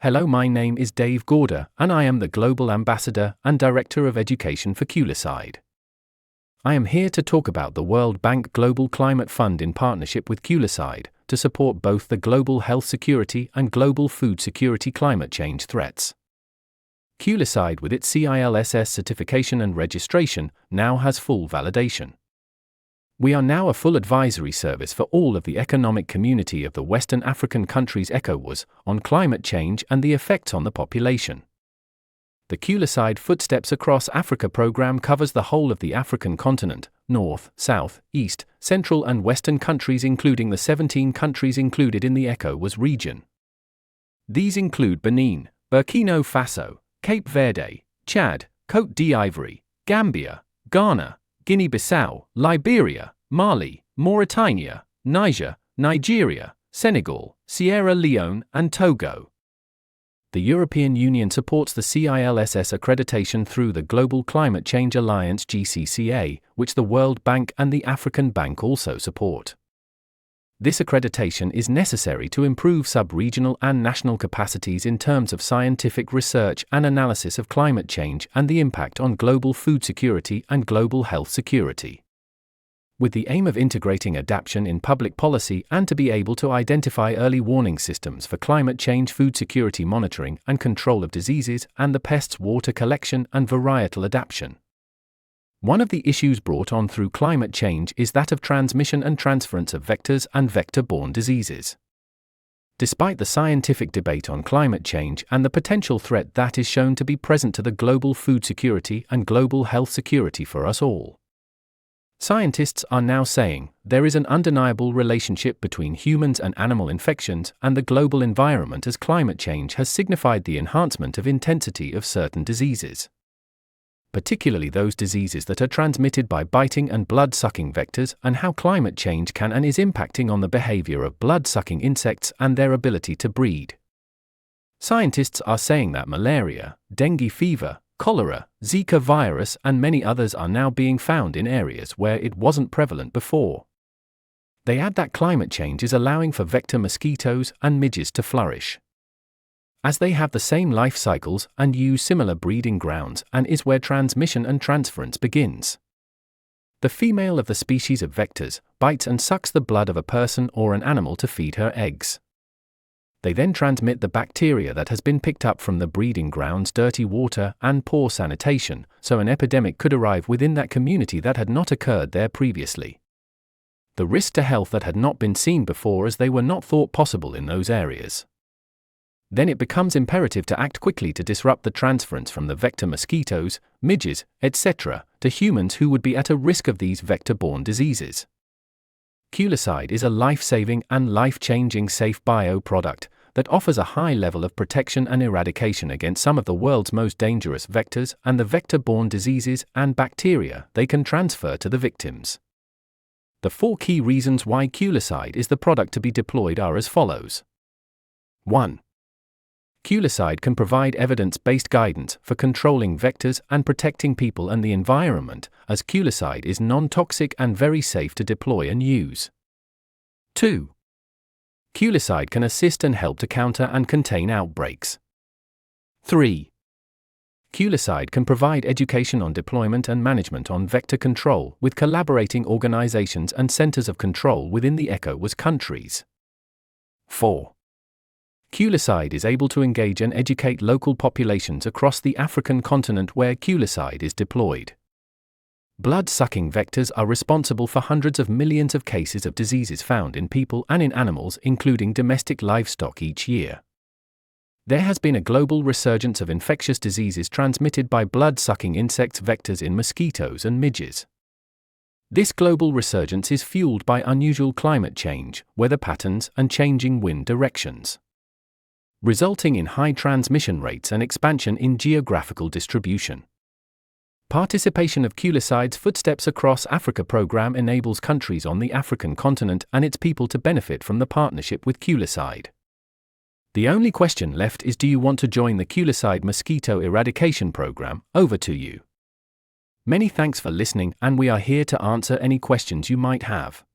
Hello, my name is Dave Gorda, and I am the Global Ambassador and Director of Education for Kulicide. I am here to talk about the World Bank Global Climate Fund in partnership with Kulicide to support both the global health security and global food security climate change threats. Kulicide, with its CILSS certification and registration, now has full validation. We are now a full advisory service for all of the economic community of the Western African countries ECOWAS on climate change and the effects on the population. The Kulicide Footsteps Across Africa program covers the whole of the African continent, North, South, East, Central and Western countries, including the 17 countries included in the ECOWAS region. These include Benin, Burkina Faso, Cape Verde, Chad, Côte d'Ivoire, Gambia, Ghana, Guinea-Bissau, Liberia, Mali, Mauritania, Niger, Nigeria, Senegal, Sierra Leone, and Togo. The European Union supports the CILSS accreditation through the Global Climate Change Alliance (GCCA), which the World Bank and the African Bank also support. This accreditation is necessary to improve sub-regional and national capacities in terms of scientific research and analysis of climate change and the impact on global food security and global health security. With the aim of integrating adaptation in public policy and to be able to identify early warning systems for climate change, food security monitoring and control of diseases, and the pests, water collection and varietal adaptation. One of the issues brought on through climate change is that of transmission and transference of vectors and vector-borne diseases. Despite the scientific debate on climate change and the potential threat that is shown to be present to the global food security and global health security for us all, scientists are now saying there is an undeniable relationship between humans and animal infections and the global environment, as climate change has signified the enhancement of intensity of certain diseases, particularly those diseases that are transmitted by biting and blood-sucking vectors, and how climate change can and is impacting on the behavior of blood-sucking insects and their ability to breed. Scientists are saying that malaria, dengue fever, cholera, Zika virus and many others are now being found in areas where it wasn't prevalent before. They add that climate change is allowing for vector mosquitoes and midges to flourish, as they have the same life cycles and use similar breeding grounds, and is where transmission and transference begins. The female of the species of vectors bites and sucks the blood of a person or an animal to feed her eggs. They then transmit the bacteria that has been picked up from the breeding grounds, dirty water, and poor sanitation, so an epidemic could arrive within that community that had not occurred there previously. The risk to health that had not been seen before, as they were not thought possible in those areas. Then it becomes imperative to act quickly to disrupt the transference from the vector mosquitoes, midges, etc., to humans who would be at a risk of these vector-borne diseases. Kulicide is a life-saving and life-changing safe bio-product that offers a high level of protection and eradication against some of the world's most dangerous vectors and the vector-borne diseases and bacteria they can transfer to the victims. The 4 key reasons why Kulicide is the product to be deployed are as follows. 1. Kulicide can provide evidence-based guidance for controlling vectors and protecting people and the environment, as Kulicide is non-toxic and very safe to deploy and use. 2. Kulicide can assist and help to counter and contain outbreaks. 3. Kulicide can provide education on deployment and management on vector control with collaborating organizations and centers of control within the ECOWAS countries. 4. Kulicide is able to engage and educate local populations across the African continent where Kulicide is deployed. Blood-sucking vectors are responsible for hundreds of millions of cases of diseases found in people and in animals, including domestic livestock, each year. There has been a global resurgence of infectious diseases transmitted by blood-sucking insects vectors in mosquitoes and midges. This global resurgence is fueled by unusual climate change, weather patterns, and changing wind directions, resulting in high transmission rates and expansion in geographical distribution. Participation of Kulicide's Footsteps Across Africa program enables countries on the African continent and its people to benefit from the partnership with Kulicide. The only question left is, do you want to join the Kulicide Mosquito Eradication program? Over to you. Many thanks for listening, and we are here to answer any questions you might have.